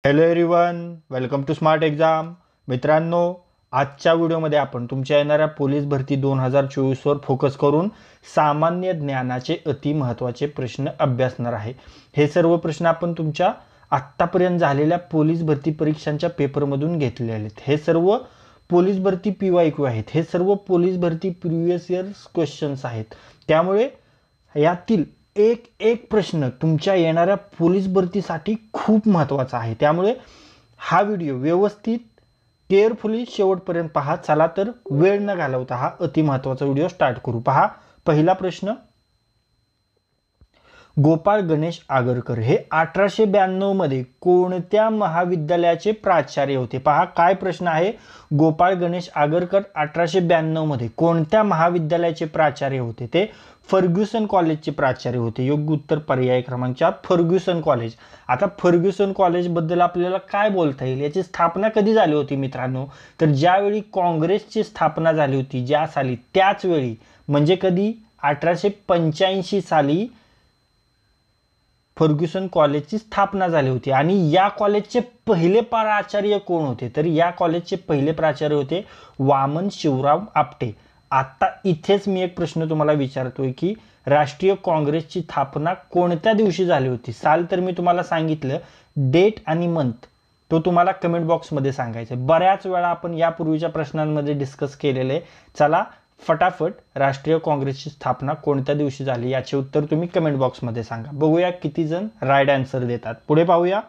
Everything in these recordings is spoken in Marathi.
Hello everyone, welcome to smart exam. मित्रांनो, आजच्या व्हिडिओमध्ये आपण तुमच्या येणाऱ्या पोलीस भरती 2024वर फोकस करून सामान्य ज्ञानाचे अति महत्त्वाचे प्रश्न अभ्यासणार आहे. हे सर्व प्रश्न आपण तुमच्या आत्तापर्यंत झालेल्या पोलीस भरती परीक्षांच्या पेपरमधून घेतलेले आहेत. हे सर्व पोलीस भरती PYQ आहेत. हे सर्व पोलीस भरती प्रिव्हियस इयर्स क्वेश्चन्स आहेत. त्यामुळे यातील एक एक प्रश्न तुमच्या येणाऱ्या पोलीस भरतीसाठी खूप महत्त्वाचा आहे. त्यामुळे हा व्हिडिओ व्यवस्थित केअरफुली शेवटपर्यंत पहा. चला तर वेळ न घालवता हा अति महत्त्वाचा व्हिडिओ स्टार्ट करू. पहा, पहिला प्रश्न, गोपाळ गणेश आगरकर हे 1892 मध्ये कोणत्या महाविद्यालयाचे प्राचार्य होते? पहा काय प्रश्न आहे. गोपाळ गणेश आगरकर 1892 मध्ये कोणत्या महाविद्यालयाचे प्राचार्य होते? ते फर्ग्युसन कॉलेजचे प्राचार्य होते. योग्य उत्तर पर्याय क्रमांक 4 फर्ग्युसन कॉलेज. आता फर्ग्युसन कॉलेज बद्दल आपल्याला काय बोलता येईल? याची स्थापना कधी झाली होती मित्रांनो? तर ज्यावेळी काँग्रेसची स्थापना झाली होती ज्या साली, त्याच वेळी म्हणजे कधी 1885 साली फर्ग्युसन कॉलेजची स्थापना झाली होती. आणि या कॉलेजचे पहिले प्राचार्य कोण होते? तर या कॉलेजचे पहिले प्राचार्य होते वामन शिवराव आपटे. आता इथेच मी एक प्रश्न तुम्हाला विचारतोय की राष्ट्रीय काँग्रेसची स्थापना कोणत्या दिवशी झाली होती? साल तर मी तुम्हाला सांगितलं, डेट आणि मंथ तो तुम्हाला कमेंट बॉक्समध्ये सांगायचं. बऱ्याच वेळा आपण यापूर्वीच्या प्रश्नांमध्ये डिस्कस केलेले. चला फटाफट राष्ट्रीय काँग्रेसची स्थापना कोणत्या दिवशी झाली याचे उत्तर तुम्ही कमेंट बॉक्समध्ये सांगा. बघूया किती जण राईट आन्सर देतात. पुढे पाहूया.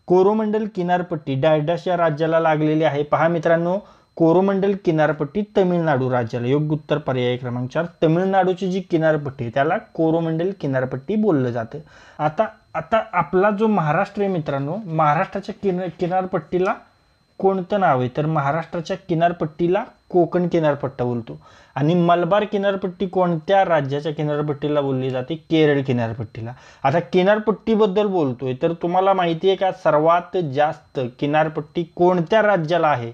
कोरोमंडल किनारपट्टी डॅश डॅश या राज्याला लागलेली आहे. पहा मित्रांनो, कोरोमंडल किनारपट्टी तमिळनाडू राज्याला. योग्य उत्तर पर्याय क्रमांक 4 तमिळनाडूची जी किनारपट्टी आहे त्याला कोरोमंडल किनारपट्टी बोललं जातं. आता आपला जो महाराष्ट्र आहे मित्रांनो, महाराष्ट्राच्या किनारपट्टीला कोणतं नाव आहे? तर महाराष्ट्राच्या किनारपट्टीला कोकण किनारपट्टा बोलतो. आणि मलबार किनारपट्टी कोणत्या राज्याच्या किनारपट्टीला बोलली जाते? केरळ किनारपट्टीला. आता किनारपट्टीबद्दल बोलतोय तर तुम्हाला माहिती आहे का सर्वात जास्त किनारपट्टी कोणत्या राज्याला आहे?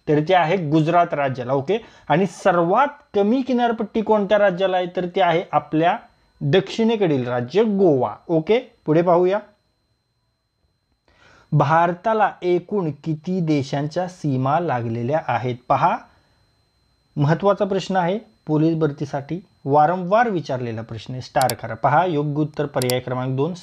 तर ते आहे गुजरात राज्याला. ओके. आणि सर्वात कमी किनारपट्टी कोणत्या राज्याला आहे? तर ते आहे आपल्या दक्षिणेकडील राज्य गोवा. ओके. पुढे पाहूया. भारताला एकूण किती देशांच्या सीमा लागलेल्या आहेत? पहा, महत्त्वाचा प्रश्न आहे पोलीस भरतीसाठी, वारंवार विचारलेला प्रश्न आहे. स्टार करा. पहा, योग्य उत्तर पर्याय क्रमांक 2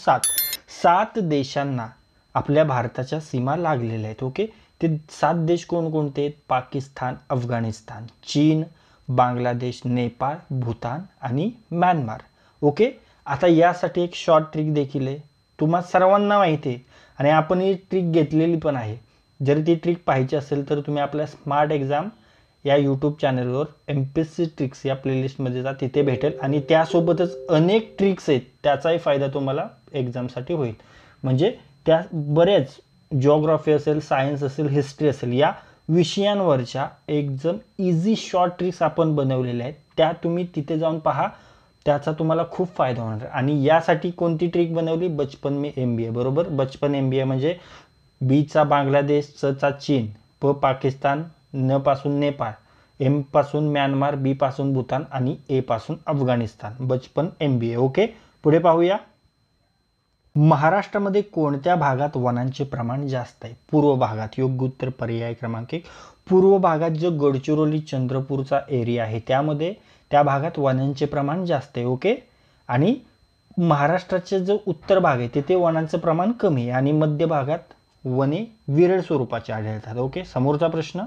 7 देशांना आपल्या भारताच्या सीमा लागलेल्या आहेत. ओके. ते 7 देश कोणकोणते आहेत? पाकिस्तान, अफगाणिस्तान, चीन, बांगलादेश, नेपाळ, भूतान आणि म्यानमार. ओके. आता यासाठी एक शॉर्ट ट्रिक देखील आहे, तुम्हा सर्वांना माहिती आहे आणि आपण ही ट्रिक घेतलेली पण आहे. जर ती ट्रिक पाहिजे असेल तर तुम्ही आपल्या स्मार्ट एक्झाम या यूट्यूब चॅनलवर MPSC ट्रिक्स या प्लेलिस्टमध्ये जा, तिथे भेटेल. आणि त्यासोबतच अनेक ट्रिक्स आहेत, त्याचाही फायदा तुम्हाला एक्झामसाठी होईल. म्हणजे त्या बऱ्याच जिओग्राफी असेल, सायन्स असेल, हिस्ट्री असेल, या विषयांवरच्या एकदम इझी शॉर्ट ट्रिक्स आपण बनवलेल्या आहेत. त्या तुम्ही तिथे जाऊन पहा, त्याचा तुम्हाला खूप फायदा होणार. आणि यासाठी कोणती ट्रिक बनवली? बचपन में MBA. बरोबर. बचपन MBA म्हणजे B चा बांगलादेश, C चा चीन, P पाकिस्तान, N पासून नेपाळ, M पासून म्यानमार, B पासून भूतान आणि A पासून अफगाणिस्तान. बचपन MBA. ओके. पुढे पाहूया. महाराष्ट्रामध्ये कोणत्या भागात वनांचे प्रमाण जास्त आहे? पूर्व भागात. योग्य उत्तर पर्याय क्रमांक 1 पूर्व भागात. जो गडचिरोली चंद्रपूरचा एरिया आहे त्यामध्ये त्या भागात वनांचे प्रमाण जास्त आहे. ओके. आणि महाराष्ट्राचे जो उत्तर भाग आहे तिथे वनांचं प्रमाण कमी आहे आणि मध्य भागात वने विरळ स्वरूपाचे आढळतात. ओके. समोरचा प्रश्न,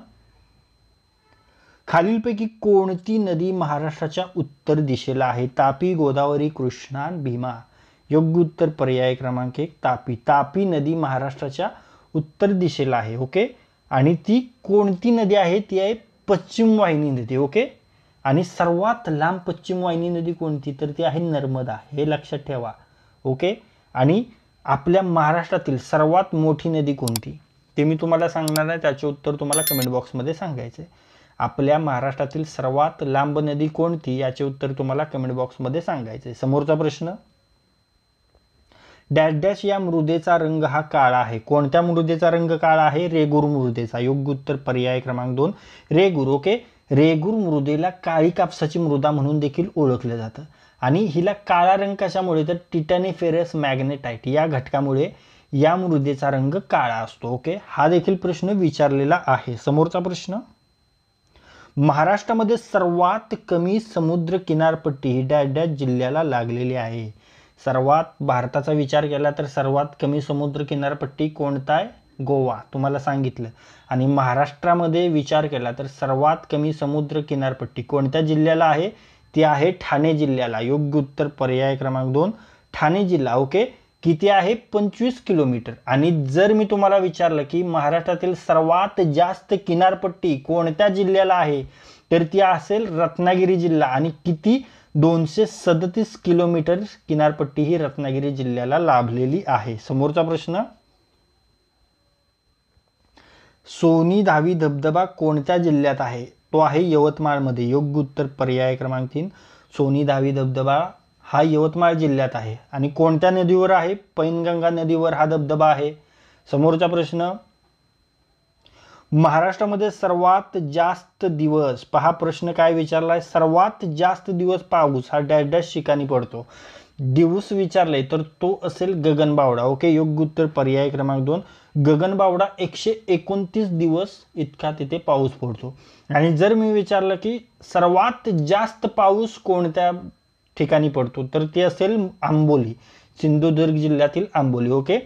खालीलपैकी कोणती नदी महाराष्ट्राच्या उत्तर दिशेला आहे? तापी, गोदावरी, कृष्णा, भीमा. योग्य उत्तर पर्याय क्रमांक 1 तापी. तापी नदी महाराष्ट्राच्या उत्तर दिशेला आहे. ओके. आणि ती कोणती नदी आहे? ती आहे पश्चिम वाहिनी नदी. ओके. आणि सर्वात लांब पश्चिम वाहिनी नदी कोणती? तर ती आहे नर्मदा. हे लक्षात ठेवा. ओके. आणि आपल्या महाराष्ट्रातील सर्वात मोठी नदी कोणती ते मी तुम्हाला सांगणार आहे, त्याचे उत्तर तुम्हाला कमेंट बॉक्समध्ये सांगायचे. आपल्या महाराष्ट्रातील सर्वात लांब नदी कोणती याचे उत्तर तुम्हाला कमेंट बॉक्समध्ये सांगायचे. समोरचा प्रश्न, डॅश डॅश या मृदेचा रंग हा काळा आहे. कोणत्या मृदेचा रंग काळा आहे? रेगूर मृदेचा. योग्य उत्तर पर्याय क्रमांक 2 रेगूर. ओके. रेगूर मृदेला काळी कापसाची मृदा म्हणून देखील ओळखलं जातं. आणि हिला काळा रंग कशामुळे? तर टिटॅनिफेरस मॅग्नेटाइट या घटकामुळे या मृदेचा रंग काळा असतो. ओके, हा देखील प्रश्न विचारलेला आहे. समोरचा प्रश्न, महाराष्ट्रामध्ये सर्वात कमी समुद्र किनारपट्टी ही डॅश डॅश जिल्ह्याला लागलेली आहे. सर्वात भारताचा विचार केला तर सर्वात कमी समुद्र किनारपट्टी कोणता आहे? गोवा, तुम्हाला सांगितलं. आणि महाराष्ट्रामध्ये विचार केला तर सर्वात कमी समुद्र किनारपट्टी कोणत्या जिल्ह्याला आहे? ती आहे ठाणे जिल्ह्याला. योग्य उत्तर पर्याय क्रमांक 2 ठाणे जिल्हा. ओके, किती आहे? 25 किलोमीटर. आणि जर मी तुम्हाला विचारलं की महाराष्ट्रातील सर्वात जास्त किनारपट्टी कोणत्या जिल्ह्याला आहे, तर ती असेल रत्नागिरी जिल्हा. आणि किती? 237 किलोमीटर किनारपट्टी ही रत्नागिरी जिल्ह्याला लाभलेली आहे. समोरचा प्रश्न, सोनी धावी धबधबा कोणत्या जिल्ह्यात आहे? तो आहे यवतमाळमध्ये. योग्य उत्तर पर्याय क्रमांक 3 सोनी धावी धबधबा हा यवतमाळ जिल्ह्यात आहे. आणि कोणत्या नदीवर आहे? पैनगंगा नदीवर हा धबधबा आहे. समोरचा प्रश्न, महाराष्ट्रामध्ये सर्वात जास्त दिवस, पहा प्रश्न काय विचारलाय, सर्वात जास्त दिवस पाऊस हा डॅश डॅश ठिकाणी पडतो. दिवस विचारलाय तर तो असेल गगनबावडा. ओके, योग्य उत्तर पर्याय क्रमांक 2 गगनबावडा. 129 दिवस इतका तिथे पाऊस पडतो. आणि जर मी विचारलं की सर्वात जास्त पाऊस कोणत्या ठिकाणी पडतो, तर ते असेल आंबोली, सिंधुदुर्ग जिल्ह्यातील आंबोली. ओके,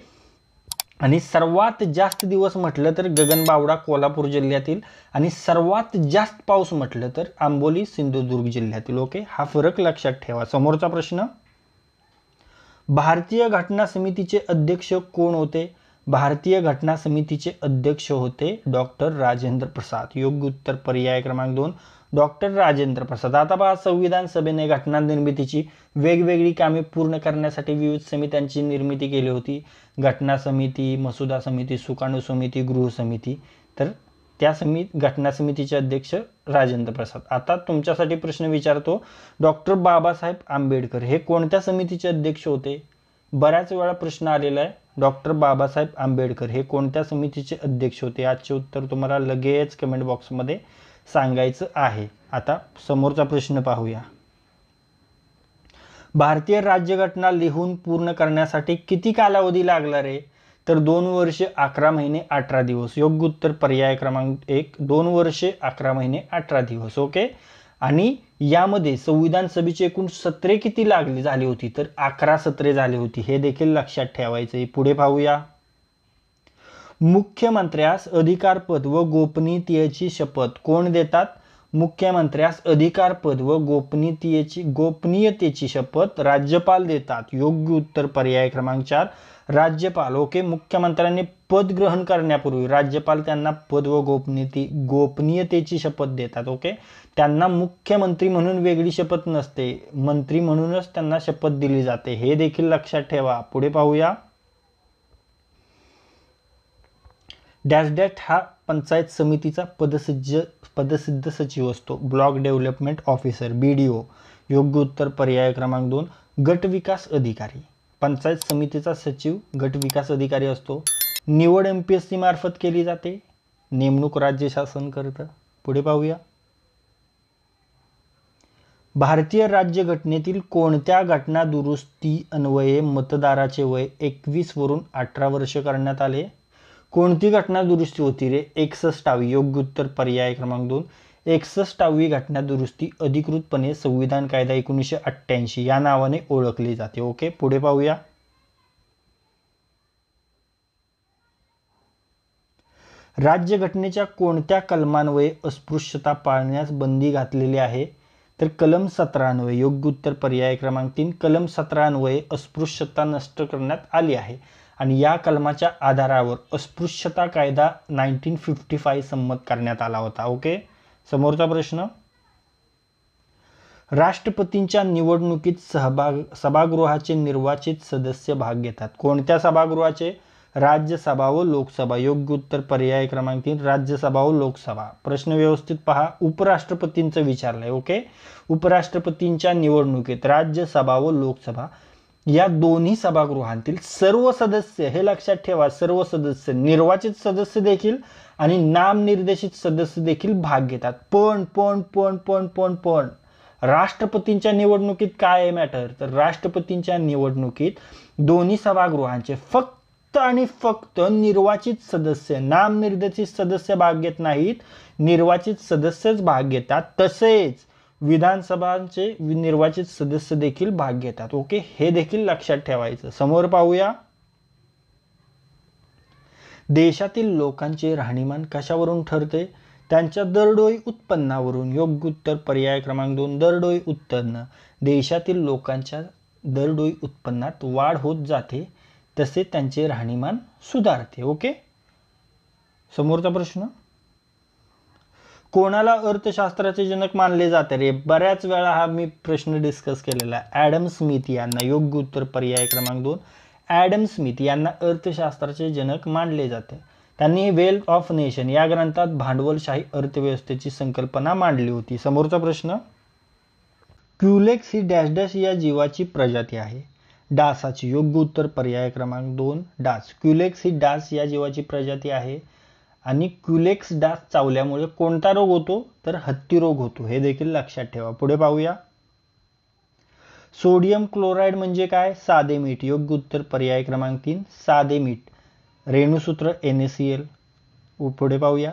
आणि सर्वात जास्त दिवस म्हटलं तर गगनबावडा कोल्हापूर जिल्ह्यातील, आणि सर्वात जास्त पाऊस म्हटलं तर आंबोली सिंधुदुर्ग जिल्ह्यातील. ओके, हा फरक लक्षात ठेवा. समोरचा प्रश्न, भारतीय घटना समितीचे अध्यक्ष कोण होते? भारतीय घटना समितीचे अध्यक्ष होते डॉक्टर राजेंद्र प्रसाद. योग्य उत्तर पर्याय क्रमांक 2 डॉक्टर राजेंद्र प्रसाद. आता पहा, संविधान सभेने घटना निर्मितीची वेगवेगळी कामे पूर्ण करण्यासाठी विविध समित्यांची निर्मिती केली होती. घटना समिती, मसुदा समिती, सुकाणू समिती, गृह समिती. तर त्या घटना समितीचे अध्यक्ष राजेंद्र प्रसाद. आता तुमच्यासाठी प्रश्न विचारतो, डॉक्टर बाबासाहेब आंबेडकर हे कोणत्या समितीचे अध्यक्ष होते? बऱ्याच वेळा प्रश्न आलेला आहे. डॉक्टर बाबासाहेब आंबेडकर हे कोणत्या समितीचे अध्यक्ष होते? याचे उत्तर तुम्हाला लगेच कमेंट बॉक्समध्ये सांगायचं आहे. आता समोरचा प्रश्न पाहूया. भारतीय राज्यघटना लिहून पूर्ण करण्यासाठी किती कालावधी लागला रे? तर 2 वर्षे 11 महिने 18 दिवस. योग्य उत्तर पर्याय क्रमांक 1 2 वर्षे 11 महिने 18 दिवस. ओके, आणि यामध्ये संविधान सभेची एकूण सत्रे किती झाली होती? तर 11 सत्रे झाली होती. हे देखील लक्षात ठेवायचे. पुढे पाहूया. मुख्यमंत्र्यास अधिकारपद व गोपनीयतेची शपथ कोण देतात? मुख्यमंत्र्यास अधिकारपद व गोपनीयतेची शपथ राज्यपाल देतात. योग्य उत्तर पर्याय क्रमांक 4 राज्यपाल. ओके, मुख्यमंत्र्यांनी पद ग्रहण करण्यापूर्वी राज्यपाल त्यांना पद व गोपनीयतेची शपथ देतात. ओके, त्यांना मुख्यमंत्री म्हणून वेगळी शपथ नसते, मंत्री म्हणूनच त्यांना शपथ दिली जाते. हे देखील लक्षात ठेवा. पुढे पाहूया. डॅश डॅश हा पंचायत समितीचा पदसिद्ध सचिव असतो. Block development officer, BDO. योग्य उत्तर पर्याय क्रमांक 2 गट विकास अधिकारी. पंचायत समितीचा सचिव गट विकास अधिकारी असतो. निवड MPSC मार्फत केली जाते. नेमणूक राज्य शासन करतं. पुढे पाहूया. भारतीय राज्यघटनेतील कोणत्या घटना दुरुस्ती अन्वये मतदाराचे वय 21 वरून 18 वर्ष करण्यात आले? कोणती घटना दुरुस्ती होती रे? 61वी. योग्य उत्तर पर्याय क्रमांक 2 61वी घटना दुरुस्ती अधिकृतपणे संविधान कायदा 1988 या नावाने ओळखली जाते. ओके, पुढे पाहूया. राज्यघटनेच्या कोणत्या कलमान्वये अस्पृश्यता पाळण्यास बंदी घातलेली आहे? तर कलम 17 अन्वये. योग्य उत्तर पर्याय क्रमांक 3 कलम 17 अन्वये अस्पृश्यता नष्ट करण्यात आली आहे. आणि या कलमाच्या आधारावर अस्पृश्यता कायदा 1955 संमत करण्यात आला होता. ओके, समोरचा प्रश्न. राष्ट्रपतींच्या निवडणुकीत सभागृहाचे निर्वाचित सदस्य भाग घेतात. कोणत्या सभागृहाचे? राज्यसभा व लोकसभा. योग्य उत्तर पर्याय क्रमांक 3 राज्यसभा व लोकसभा. प्रश्न व्यवस्थित पहा. उपराष्ट्रपतींचं विचारलंय. ओके, उपराष्ट्रपतींच्या निवडणुकीत राज्यसभा व लोकसभा या दोन्ही सभागृहांतील सर्व सदस्य, हे लक्षात ठेवा, सर्व सदस्य, निर्वाचित सदस्य देखील आणि नामनिर्देशित सदस्य देखील भाग घेतात. पण राष्ट्रपतींच्या निवडणुकीत काय आहे मॅटर? तर राष्ट्रपतींच्या निवडणुकीत दोन्ही सभागृहांचे फक्त फक्त आणि फक्त निर्वाचित सदस्य, नामनिर्देशित सदस्य भाग घेत नाहीत, निर्वाचित सदस्यच भाग घेतात. तसेच विधानसभांचे निर्वाचित सदस्य देखील भाग घेतात. ओके, हे देखील लक्षात ठेवायचं. समोर पाहूया. देशातील लोकांचे राहणीमान कशावरून ठरते? त्यांच्या दरडोई उत्पन्नावरून. योग्य उत्तर पर्याय क्रमांक 2, दरडोई उत्पन्न. देशातील लोकांच्या दरडोई उत्पन्नात वाढ होत जाते, तसे त्यांचे राहणीमान सुधारते. ओके, समोरचा प्रश्न. कोणाला अर्थशास्त्राचे जनक मानले जाते रे? बऱ्याच वेळा हा मी प्रश्न डिस्कस केलेला आहे. ॲडम स्मिथ यांना. योग्य उत्तर पर्याय क्रमांक 2, ॲडम स्मिथ यांना अर्थशास्त्राचे जनक मानले जाते. त्यांनी वेल्थ ऑफ नेशन या ग्रंथात भांडवलशाही अर्थव्यवस्थेची संकल्पना मांडली होती. समोरचा प्रश्न. क्युलेक्स ही डॅश डॅश या जीवाची प्रजाती आहे. डासाची. योग्य उत्तर पर्याय क्रमांक 2, डास. क्युलेक्स ही डास या जीवाची प्रजाती आहे आणि क्युलेक्स डास चावल्यामुळे कोणता रोग होतो? तर हत्ती रोग होतो. हे देखील लक्षात ठेवा. पुढे पाहूया. सोडियम क्लोराईड म्हणजे काय? साधे मीठ. योग्य उत्तर पर्याय क्रमांक 3, साधे मीठ. रेणुसूत्र NaCl. पुढे पाहूया.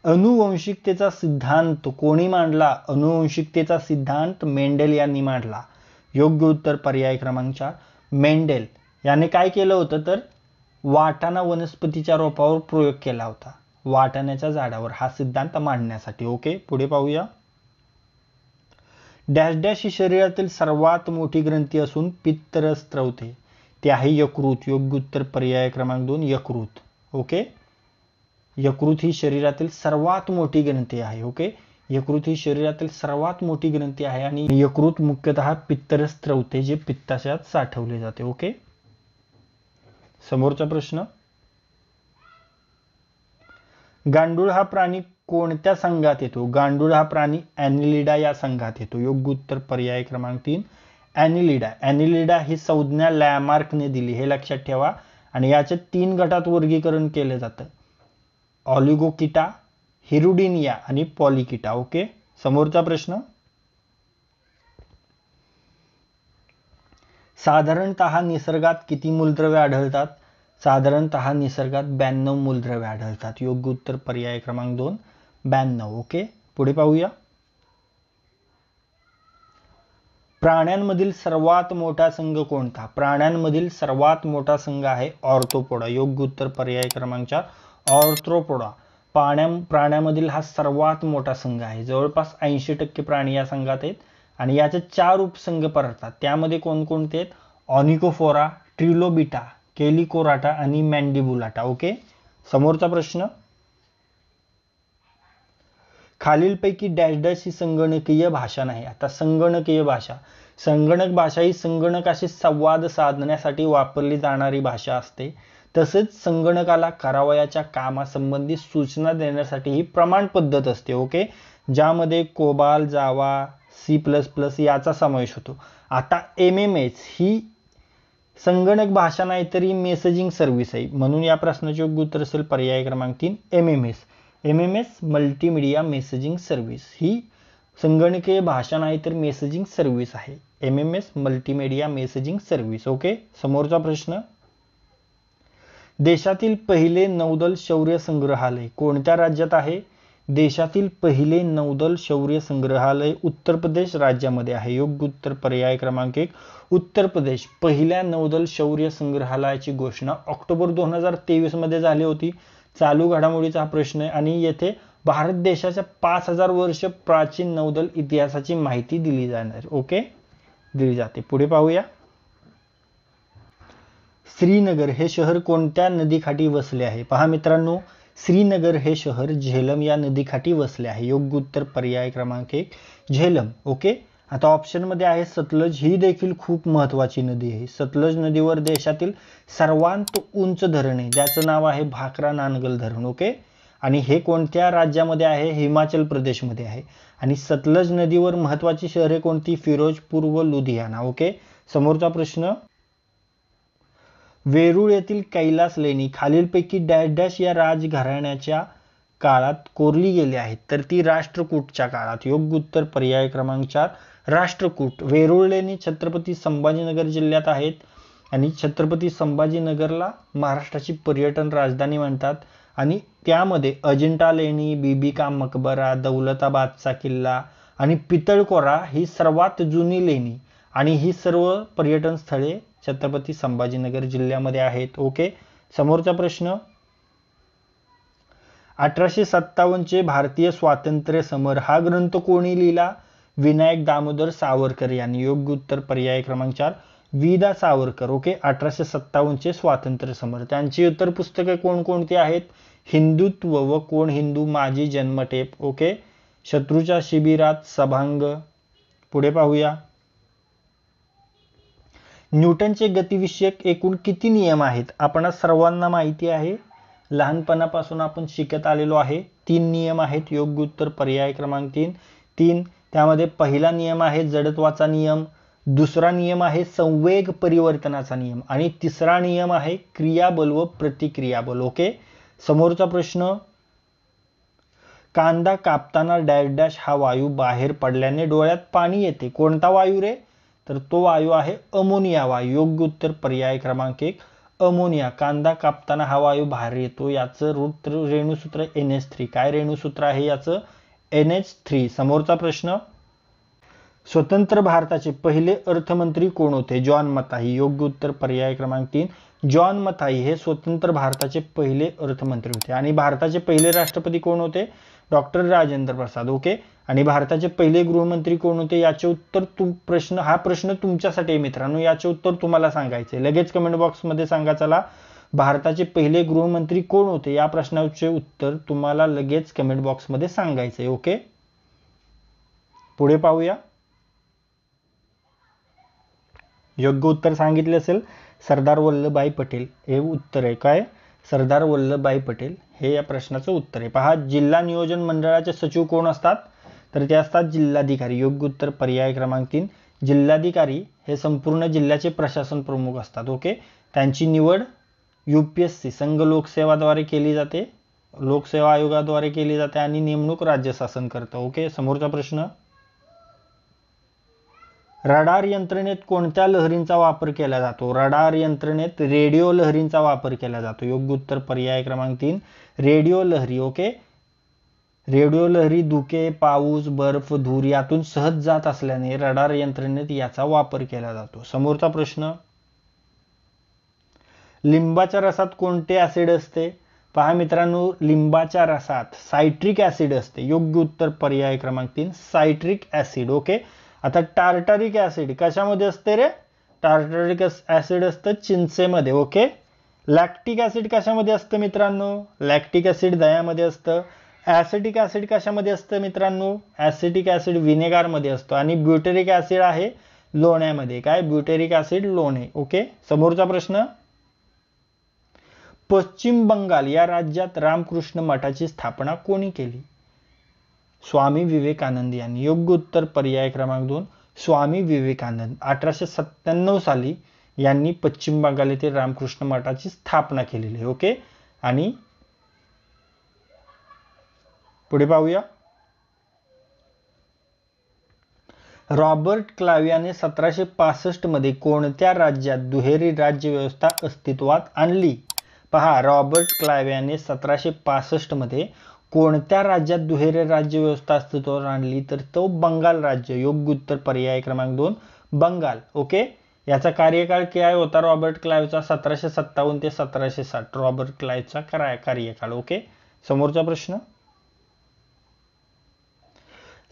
अनुवंशिकतेचा सिद्धांत कोणी मांडला? अनुवंशिकतेचा सिद्धांत मेंडेल यांनी मांडला. योग्य उत्तर पर्याय क्रमांक 4, मेंडेल याने काय केलं होतं? तर वाटाणा वनस्पतीच्या रोपावर प्रयोग केला होता, वाटाण्याच्या झाडावर, हा सिद्धांत मांडण्यासाठी. ओके, पुढे पाहूया. डॅश डॅश ही शरीरातील सर्वात मोठी ग्रंथी असून पित्तरस स्त्रवते. ते आहे यकृत. योग्य उत्तर पर्याय क्रमांक 2, यकृत. ओके, यकृत ही शरीरातील सर्वात मोठी ग्रंथी आहे. ओके, यकृत ही शरीरातील सर्वात मोठी ग्रंथी आहे आणि यकृत मुख्यतः पित्तरस स्त्रवते, जे पित्ताशयात साठवले जाते. ओके, समोरचा प्रश्न. गांडूळ हा प्राणी कोणत्या संघात येतो? गांडूळ हा प्राणी ॲनिलिडा या संघात येतो. योग्य उत्तर पर्याय क्रमांक 3, ॲनिलिडा. ॲनिलिडा ही संज्ञा लॅमार्कने दिली, हे लक्षात ठेवा. आणि याचे 3 गटात वर्गीकरण केले जातं. ऑलिगोकिटा, हिरुडिनिया आणि पॉलिकिटा. ओके, समोरचा प्रश्न. साधारणतः निसर्गात किती मूलद्रव्ये आढळतात? साधारणतः निसर्गात 92 मूलद्रव्ये आढळतात. योग्य उत्तर पर्याय क्रमांक 2, 92. ओके, पुढे पाहूया. प्राण्यांमधील सर्वात मोठा संघ कोणता? प्राण्यांमधील सर्वात मोठा संघ आहे ऑर्थ्रोपोडा. योग्य उत्तर पर्याय क्रमांक 4, ऑर्थ्रोपोडा. प्राण्यामधील हा सर्वात मोठा संघ आहे. जवळपास 80% प्राणी या संघात आहेत आणि याचे 4 उपसंघ पडतात. त्यामध्ये कोणकोणते आहेत? ऑनिकोफोरा, ट्रिलोबिटा, केलिकोराटा आणि मॅन्डिबुलाटा. ओके, समोरचा प्रश्न. खालीलपैकी डॅश डॅश ही संगणकीय भाषा नाही. आता संगणकीय भाषा, संगणक भाषा ही संगणकाशी संवाद साधण्यासाठी वापरली जाणारी भाषा असते. तसेच संगणकाला करावयाच्या कामासंबंधी सूचना देण्यासाठी ही प्रमाण पद्धत असते. ओके, ज्यामध्ये कोबाल, जावा, C++ याचा समावेश होतो. आता MMS ही संगणक भाषा नाही तर ही मेसेजिंग सर्व्हिस आहे, म्हणून या प्रश्नाचे योग्य उत्तर असेल पर्याय क्रमांक 3, MMS मल्टीमीडिया मेसेजिंग सर्व्हिस. ही संगणकीय भाषा नाही तर मेसेजिंग सर्व्हिस आहे. MMS multimedia messaging service. Okay, समोरचा प्रश्न. देशातील पहिले नौदल शौर्य संग्रहालय कोणत्या राज्यात आहे? देशातील पहिले नौदल शौर्य संग्रहालय उत्तर प्रदेश राज्यामध्ये आहे. योग्य उत्तर पर्याय क्रमांक 1, उत्तर प्रदेश. पहिल्या नौदल शौर्य संग्रहालयाची घोषणा ऑक्टोबर 2023 मध्ये झाली होती. चालू घडामोडीचा हा प्रश्न आहे आणि येथे भारत देशाच्या 5000 वर्ष प्राचीन नौदल इतिहासाची माहिती दिली जाणार. ओके, दिली जाते. पुढे पाहूया. श्रीनगर हे शहर कोणत्या नदीकाठी वसले आहे? पहा मित्रांनो, श्रीनगर हे शहर झेलम या नदीकाठी वसले आहे. योग्य उत्तर पर्याय क्रमांक 1, झेलम. ओके, आता ऑप्शन मध्ये आहे सतलज. ही देखील खूप महत्वाची नदी आहे. सतलज नदीवर देशातील सर्वात उंच धरण आहे, ज्याचं नाव आहे भाकरा नानगल धरण. ओके, आणि हे कोणत्या राज्यामध्ये आहे? हिमाचल प्रदेशमध्ये आहे. आणि सतलज नदीवर महत्वाची शहरे कोणती? फिरोजपूर व लुधियाना. ओके, समोरचा प्रश्न. वेरूळ येथील कैलास लेणी खालीलपैकी डॅश डॅश या राजघराण्याच्या काळात कोरली गेली आहेत? तर ती राष्ट्रकूटच्या काळात. योग्य उत्तर पर्याय क्रमांक 4, राष्ट्रकूट. वेरूळ लेणी छत्रपती संभाजीनगर जिल्ह्यात आहेत आणि छत्रपती संभाजीनगरला महाराष्ट्राची पर्यटन राजधानी म्हणतात आणि त्यामध्ये अजिंठा लेणी, बीबी का मकबरा, दौलताबादचा किल्ला आणि पितळखोरा ही सर्वात जुनी लेणी आणि ही सर्व पर्यटन स्थळे छत्रपती संभाजीनगर जिल्ह्यामध्ये आहेत. ओके. समोरचा प्रश्न, 1857 चे भारतीय स्वातंत्र्य समर हा ग्रंथ कोणी लिहिला? विनायक दामोदर सावरकर यांनी. योग्य उत्तर पर्याय क्रमांक 4 वि दा सावरकर. ओके. 1857 चे स्वातंत्र्य समर. त्यांची इतर पुस्तके कोणकोणती आहेत? हिंदुत्व व कोण हिंदू, माझी जन्मठेप. ओके. शत्रूच्या शिबिरात, सभांग. पुढे पाहूया. न्यूटनचे गतिविषयक एकूण किती नियम आहेत? आपणा सर्वांना माहिती आहे, लहानपणापासून आपण शिकत आलेलो आहे. 3 नियम आहेत. योग्य उत्तर पर्याय क्रमांक 3. त्यामध्ये पहिला नियम आहे जडत्वाचा नियम, दुसरा नियम आहे संवेग परिवर्तनाचा नियम आणि तिसरा नियम आहे क्रियाबल व प्रतिक्रियाबल. ओके. समोरचा प्रश्न, कांदा कापताना डॅश डॅश हा वायू बाहेर पडल्याने डोळ्यात पाणी येते. कोणता वायू रे? तर तो वायू आहे अमोनिया वायू. योग्य उत्तर पर्याय क्रमांक 1 अमोनिया. कांदा कापताना हा वायू बाहेर येतो. याचं रेणुसूत्र NH3. काय रेणुसूत्र आहे याचं? NH3. समोरचा प्रश्न, स्वतंत्र भारताचे पहिले अर्थमंत्री कोण होते? जॉन मथाई. योग्य उत्तर पर्याय क्रमांक 3 जॉन मथाई हे स्वतंत्र भारताचे पहिले अर्थमंत्री होते. आणि भारताचे पहिले राष्ट्रपती कोण होते? डॉक्टर राजेंद्र प्रसाद. ओके. आणि भारताचे पहिले गृहमंत्री कोण होते? याचे उत्तर हा प्रश्न तुमच्यासाठी आहे मित्रांनो. याचे उत्तर तुम्हाला सांगायचे. लगेच कमेंट बॉक्समध्ये सांगा. चला, भारताचे पहिले गृहमंत्री कोण होते या प्रश्नाचे उत्तर तुम्हाला लगेच कमेंट बॉक्समध्ये सांगायचे. ओके. पुढे पाहूया. योग्य उत्तर सांगितले असेल सरदार वल्लभभाई पटेल हे उत्तर आहे. काय? सरदार वल्लभभाई पटेल हे या प्रश्नाचं उत्तर आहे. पहा, जिल्हा नियोजन मंडळाचे सचिव कोण असतात? तर ते असतात जिल्हाधिकारी. योग्य उत्तर पर्याय क्रमांक 3 जिल्हाधिकारी हे संपूर्ण जिल्ह्याचे प्रशासन प्रमुख असतात. ओके. त्यांची निवड UPSC संघ लोकसेवाद्वारे केली जाते, लोकसेवा आयोगाद्वारे केली जाते आणि नेमणूक राज्य शासन करतं. ओके. समोरचा प्रश्न, रडार यंत्रणेत कोणत्या लहरींचा वापर केला जातो? रडार यंत्रणेत रेडिओ लहरींचा वापर केला जातो. योग्य उत्तर पर्याय क्रमांक 3 रेडिओ लहरी. ओके. रेडिओ लहरी धुके, पाऊस, बर्फ, धूर यातून सहज जात असल्याने रडार यंत्रणेत याचा वापर केला जातो. समोरचा प्रश्न, लिंबाच्या रसात कोणते ऍसिड असते? पहा मित्रांनो, लिंबाच्या रसात सायट्रिक ऍसिड असते. योग्य उत्तर पर्याय क्रमांक 3 सायट्रिक ऍसिड. ओके. आता टार्टारिक ऍसिड कशामध्ये असते रे? टार्टारिक ऍसिड असतं चिंचेमध्ये. ओके. लॅक्टिक ऍसिड कशामध्ये असतं मित्रांनो? लॅक्टिक ऍसिड दह्यामध्ये असतं. ऍसिटिक ऍसिड कशामध्ये असतं मित्रांनो? ऍसिटिक ऍसिड व्हिनेगारमध्ये असतो. आणि ब्युटेरिक ऍसिड आहे लोण्यामध्ये. काय? ब्युटेरिक ऍसिड लोणे. ओके. समोरचा प्रश्न, पश्चिम बंगाल या राज्यात रामकृष्ण मठाची स्थापना कोणी केली? स्वामी विवेकानंद यांनी. योग्य उत्तर पर्याय क्रमांक 2 स्वामी विवेकानंद. 1897 साली यांनी पश्चिम बंगाल येथे रामकृष्ण मठाची स्थापना केलेली आहे. ओके. आणि पुढे पाहूया. रॉबर्ट क्लाइव्ह याने 1765 मध्ये कोणत्या राज्यात दुहेरी राज्य व्यवस्था अस्तित्वात आणली? पहा, रॉबर्ट क्लाइव्ह याने 1765 मध्ये कोणत्या राज्यात दुहेरी राज्य व्यवस्था अस्तित्वात आणली? तर तो बंगाल राज्य. योग्य उत्तर पर्याय क्रमांक 2 बंगाल. ओके. याचा कार्यकाळ काय होता रॉबर्ट क्लाइव्हचा? 1757 ते 1760 रॉबर्ट क्लाइव्हचा कार्यकाळ. ओके. समोरचा प्रश्न,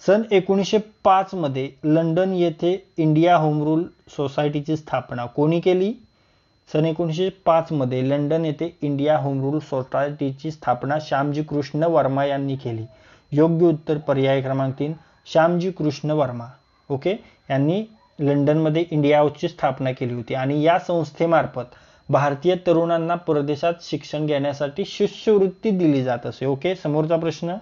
सन 1905 मध्ये लंडन येथे इंडिया होम रूल सोसायटीची स्थापना कोणी केली? सन 1905 मध्ये लंडन येथे इंडिया होम रूल सोसायटीची स्थापना श्यामजी कृष्ण वर्मा यांनी केली. योग्य उत्तर पर्याय क्रमांक 3 श्यामजी कृष्ण वर्मा. ओके. यांनी लंडनमध्ये इंडिया हाऊसची स्थापना केली होती आणि या संस्थेमार्फत भारतीय तरुणांना परदेशात शिक्षण घेण्यासाठी शिष्यवृत्ती दिली जात असे. ओके. समोरचा प्रश्न,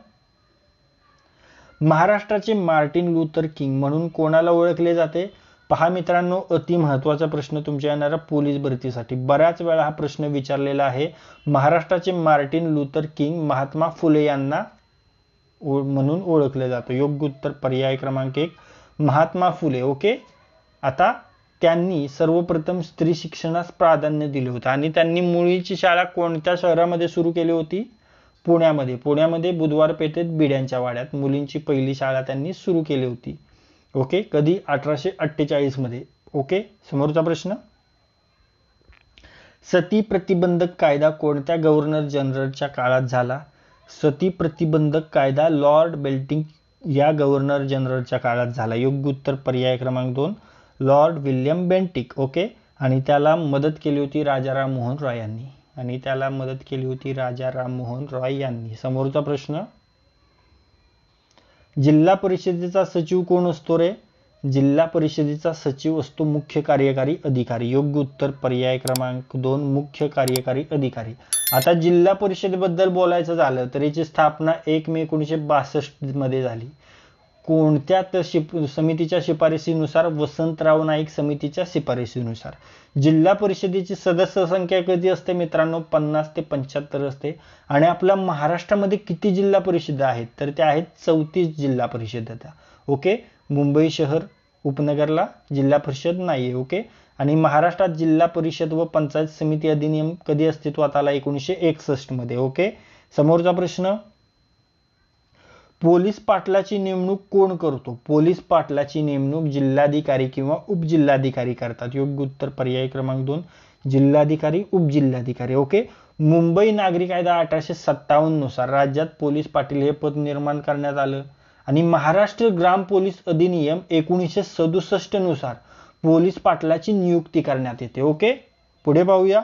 महाराष्ट्राचे मार्टिन लुथर किंग म्हणून कोणाला ओळखले जाते? पहा मित्रांनो, अति महत्त्वाचा प्रश्न तुमच्या येणारा पोलीस भरतीसाठी. बऱ्याच वेळा हा प्रश्न विचारलेला आहे. महाराष्ट्राचे Martin Luther king Mahatma Phule यांना म्हणून ओळखले जातं. योग्य उत्तर पर्याय क्रमांक 1 महात्मा फुले. ओके. आता त्यांनी सर्वप्रथम स्त्री शिक्षणास प्राधान्य दिले होते आणि त्यांनी मुलीची शाळा कोणत्या शहरामध्ये सुरू केली होती? पुण्यामध्ये बुधवार पेठेत बिड्यांच्या वाड्यात मुलींची पहिली शाळा त्यांनी सुरू केली होती. ओके, कधी? 1848 मध्ये. ओके, समोरचा प्रश्न. सती प्रतिबंधक कायदा कोणत्या गव्हर्नर जनरलच्या काळात झाला? सती प्रतिबंधक कायदा लॉर्ड बेल्टिंग या गव्हर्नर जनरलच्या काळात झाला. योग्य उत्तर पर्याय क्रमांक 2 लॉर्ड विल्यम बेंटिक. ओके, आणि त्याला मदत केली होती राजा राममोहन रॉय यांनी. समोरचा प्रश्न. जिल्हा परिषदेचा सचिव कोण असतो रे? जिल्हा परिषदेचा सचिव असतो मुख्य कार्यकारी अधिकारी. योग्य उत्तर पर्याय क्रमांक 2 मुख्य कार्यकारी अधिकारी. आता जिल्हा परिषदेबद्दल बोलायचं झालं तर याची स्थापना 1 मे 1962 मध्ये झाली. कोणत्या समितीच्या शिफारशीनुसार? वसंतराव नाईक समितीच्या शिफारशीनुसार. जिल्हा परिषदेची सदस्य संख्या किती असते मित्रांनो? 50 ते 75 असते. आणि आपल्या महाराष्ट्रामध्ये किती जिल्हा परिषद आहेत? तर त्या आहेत 34 जिल्हा परिषद. ओके, मुंबई शहर उपनगरला जिल्हा परिषद नाहीये. ओके, आणि महाराष्ट्रात जिल्हा परिषद व पंचायत समिती अधिनियम कधी अस्तित्वात आला? 1961 मध्ये. ओके, समोरचा प्रश्न. पोलीस पाटलाची नेमणूक कोण करतो? पोलीस पाटलाची नेमणूक जिल्हाधिकारी किंवा उपजिल्हाधिकारी करतात. योग्य उत्तर पर्याय क्रमांक 2 जिल्हाधिकारी उपजिल्हाधिकारी. ओके, मुंबई नागरी कायदा 1857 नुसार राज्यात पोलीस पाटील हे पद निर्माण करण्यात आलं. आणि महाराष्ट्र ग्राम पोलीस अधिनियम 1967 नुसार पोलीस पाटलाची नियुक्ती करण्यात येते. ओके, पुढे पाहूया.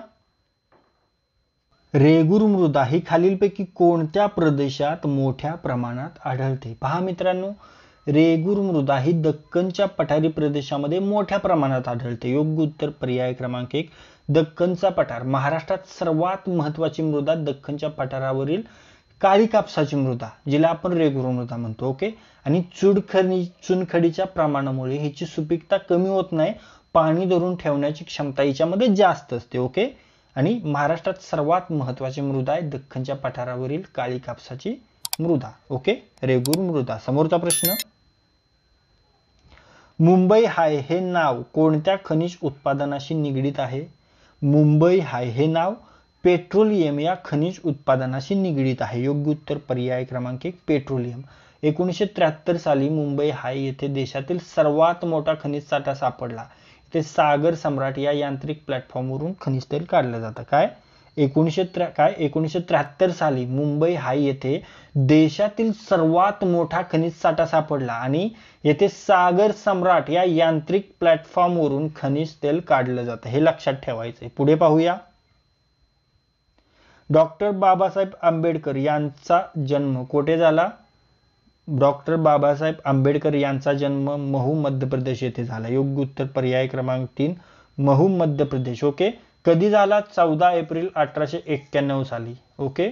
रेगूर मृदा ही खालीलपैकी कोणत्या प्रदेशात मोठ्या प्रमाणात आढळते? पहा मित्रांनो, रेगूर मृदा ही दक्कनच्या पठारी प्रदेशामध्ये मोठ्या प्रमाणात आढळते. योग्य उत्तर पर्याय क्रमांक 1 दक्कनचा पठार. महाराष्ट्रात सर्वात महत्वाची मृदा दक्कनच्या पठारावरील काळी कापसाची मृदा, जिला आपण रेगूर मृदा म्हणतो. ओके, आणि चुनखडीच्या प्रमाणामुळे हिची सुपीकता कमी होत नाही, पाणी धरून ठेवण्याची क्षमता हिच्यामध्ये जास्त असते. ओके, आणि महाराष्ट्रात सर्वात महत्वाची मृदा आहे दख्खनच्या पठारावरील काळी कापसाची मृदा. ओके, रेगूर मृदा. समोरचा प्रश्न. मुंबई हाय हे नाव कोणत्या खनिज उत्पादनाशी निगडीत आहे? मुंबई हाय हे नाव पेट्रोलियम या खनिज उत्पादनाशी निगडीत आहे. योग्य उत्तर पर्याय क्रमांक 1 पेट्रोलियम. 1973 साली मुंबई हाय येथे देशातील सर्वात मोठा खनिज साठा सापडला. ते सागर सम्राट या यांत्रिक प्लॅटफॉर्मवरून खनिज तेल काढलं जातं. काय? 1973 साली मुंबई हाय येथे देशातील सर्वात मोठा खनिज साठा सापडला आणि येथे सागर सम्राट या यांत्रिक प्लॅटफॉर्मवरून खनिज तेल काढलं जातं. हे लक्षात ठेवायचंय. पुढे पाहूया. डॉक्टर बाबासाहेब आंबेडकर यांचा जन्म कुठे झाला? डॉक्टर बाबासाहेब आंबेडकर यांचा जन्म महू मध्य प्रदेश येथे झाला. योग्य उत्तर पर्याय क्रमांक 3 महू मध्य प्रदेश. ओके, कधी झाला? 14 एप्रिल 1891 साली. ओके,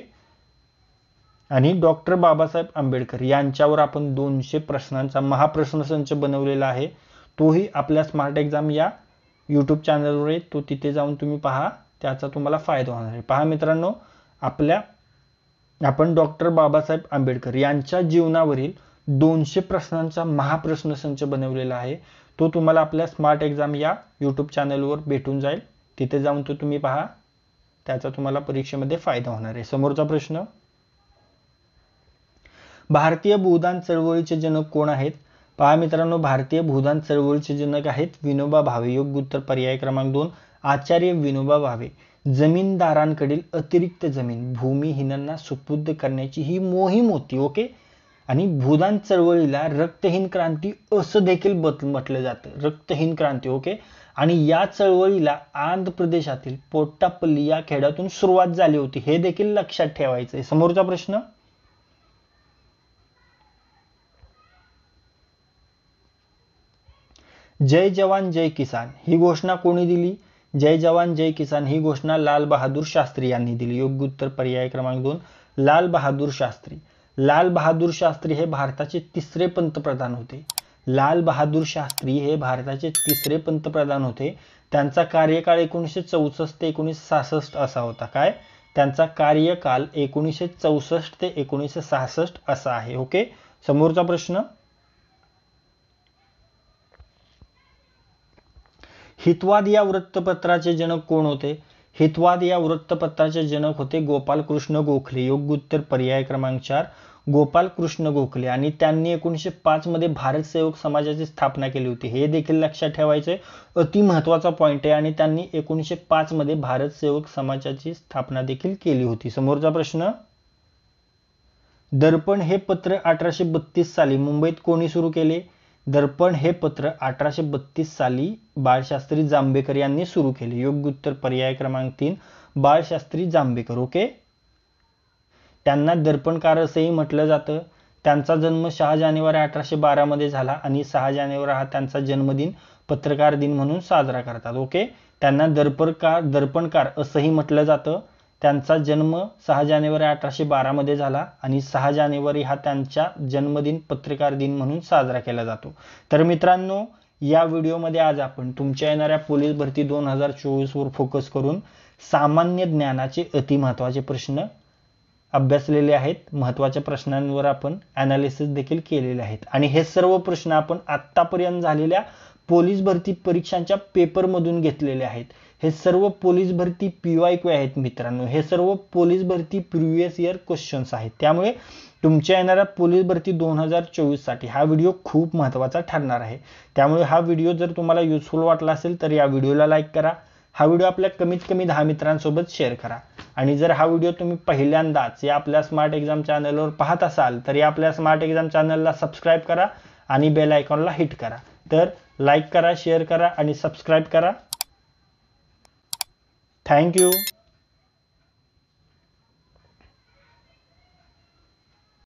आणि डॉक्टर बाबासाहेब आंबेडकर यांच्यावर आपण 200 प्रश्नांचा महाप्रश्नसंच बनवलेला आहे. तोही आपल्या स्मार्ट एक्झाम या यूट्यूब चॅनलवर आहे. तो तिथे जाऊन तुम्ही पहा, त्याचा तुम्हाला फायदा होणार आहे. पहा मित्रांनो, आपण डॉक्टर बाबासाहेब आंबेडकर यांच्या जीवनावरील 200 प्रश्नांचा महाप्रश्नसंच बनवलेला आहे. तो तुम्हाला आपल्या स्मार्ट एक्झाम या यूट्यूब चॅनलवर भेटून जाईल. तिथे जाऊन तो तुम्ही पहा, त्याचा तुम्हाला परीक्षेमध्ये फायदा होणार आहे. समोरचा प्रश्न. भारतीय भूदान चळवळीचे जनक कोण आहेत? पहा मित्रांनो, भारतीय भूदान चळवळीचे जनक आहेत विनोबा भावे. योग्य उत्तर पर्याय क्रमांक 2 आचार्य विनोबा भावे. जमीनदारांकडील अतिरिक्त जमीन भूमिहीनांना सुपूर्द करण्याची ही मोहीम होती. ओके, आणि भूदान चळवळीला रक्तहीन क्रांती असं देखील म्हटलं जातं. रक्तहीन क्रांती. ओके, आणि या चळवळीला आंध्र प्रदेशातील पोट्टापल्ली या खेड्यातून सुरुवात झाली होती. हे देखील लक्षात ठेवायचंय. समोरचा प्रश्न. जय जवान जय किसान ही घोषणा कोणी दिली? जय जवान जय किसान ही घोषणा लाल बहादूर शास्त्री यांनी दिली. योग्य उत्तर पर्याय क्रमांक 2 लाल बहादूर शास्त्री. लाल बहादूर शास्त्री हे भारताचे तिसरे पंतप्रधान होते. लाल बहादूर शास्त्री हे भारताचे तिसरे पंतप्रधान होते. त्यांचा कार्यकाळ 1964 ते 1966 असा होता. काय? त्यांचा कार्यकाल 1964 ते 1966 असा आहे. ओके, समोरचा प्रश्न. हितवाद या वृत्तपत्राचे जनक कोण होते? हितवाद या वृत्तपत्राचे जनक होते गोपालकृष्ण गोखले. योग्य उत्तर पर्याय क्रमांक 4 गोपालकृष्ण गोखले. आणि त्यांनी 1905 मध्ये भारत सेवक समाजाची स्थापना केली होती. हे देखील लक्षात ठेवायचे, अति महत्वाचा पॉइंट आहे. आणि त्यांनी 1905 मध्ये भारत सेवक समाजाची स्थापना देखील केली होती. समोरचा प्रश्न, दर्पण हे पत्र 1832 साली मुंबईत कोणी सुरू केले? दर्पण हे पत्र 1832 साली बाळशास्त्री जांभेकर यांनी सुरू केले. योग्य उत्तर पर्याय क्रमांक 3 बाळशास्त्री जांभेकर. ओके. त्यांना दर्पणकार असेही म्हटलं जातं. त्यांचा जन्म 6 जानेवारी 1812 मध्ये झाला आणि 6 जानेवारी हा त्यांचा जन्मदिन पत्रकार दिन म्हणून साजरा करतात. ओके. त्यांना दर्पणकार असंही म्हटलं जातं. त्यांचा जन्म 6 जानेवारी 1812 मध्ये झाला आणि 6 जानेवारी हा त्यांचा जन्मदिन पत्रकार दिन म्हणून साजरा केला जातो. तर मित्रांनो, या व्हिडिओमध्ये आज आपण तुमच्या येणाऱ्या पोलीस भरती 2024 वर फोकस करून सामान्य ज्ञानाचे अति महत्त्वाचे प्रश्न अभ्यासलेले आहेत. महत्त्वाच्या प्रश्नांवर आपण ॲनालिसिस देखील केलेले आहेत. आणि हे सर्व प्रश्न आपण आत्तापर्यंत झालेल्या पोलीस भरती परीक्षांच्या पेपरमधून घेतलेले आहेत. हे सर्व पोलीस भरती PYQ आहेत मित्रांनो. हे सर्व पोलीस भरती प्रिव्हियस इयर क्वेश्चन्स आहेत. त्यामुळे तुमच्या येणाऱ्या पोलीस भरती 2024 साठी हा व्हिडिओ खूप महत्त्वाचा ठरणार आहे. त्यामुळे हा व्हिडिओ जर तुम्हाला युजफुल वाटला असेल तर या व्हिडिओला लाईक करा. हा व्हिडिओ आपल्या कमीत कमी 10 मित्रांसोबत शेअर करा. आणि जर हा व्हिडिओ तुम्ही पहिल्यांदाच या आपल्या स्मार्ट एक्झाम चॅनलवर पाहत असाल तर या आपल्या स्मार्ट एक्झाम चॅनलला सबस्क्राईब करा आणि बेल आयकॉनला हिट करा. तर लाईक करा, शेअर करा आणि सबस्क्राईब करा. थँक्यू.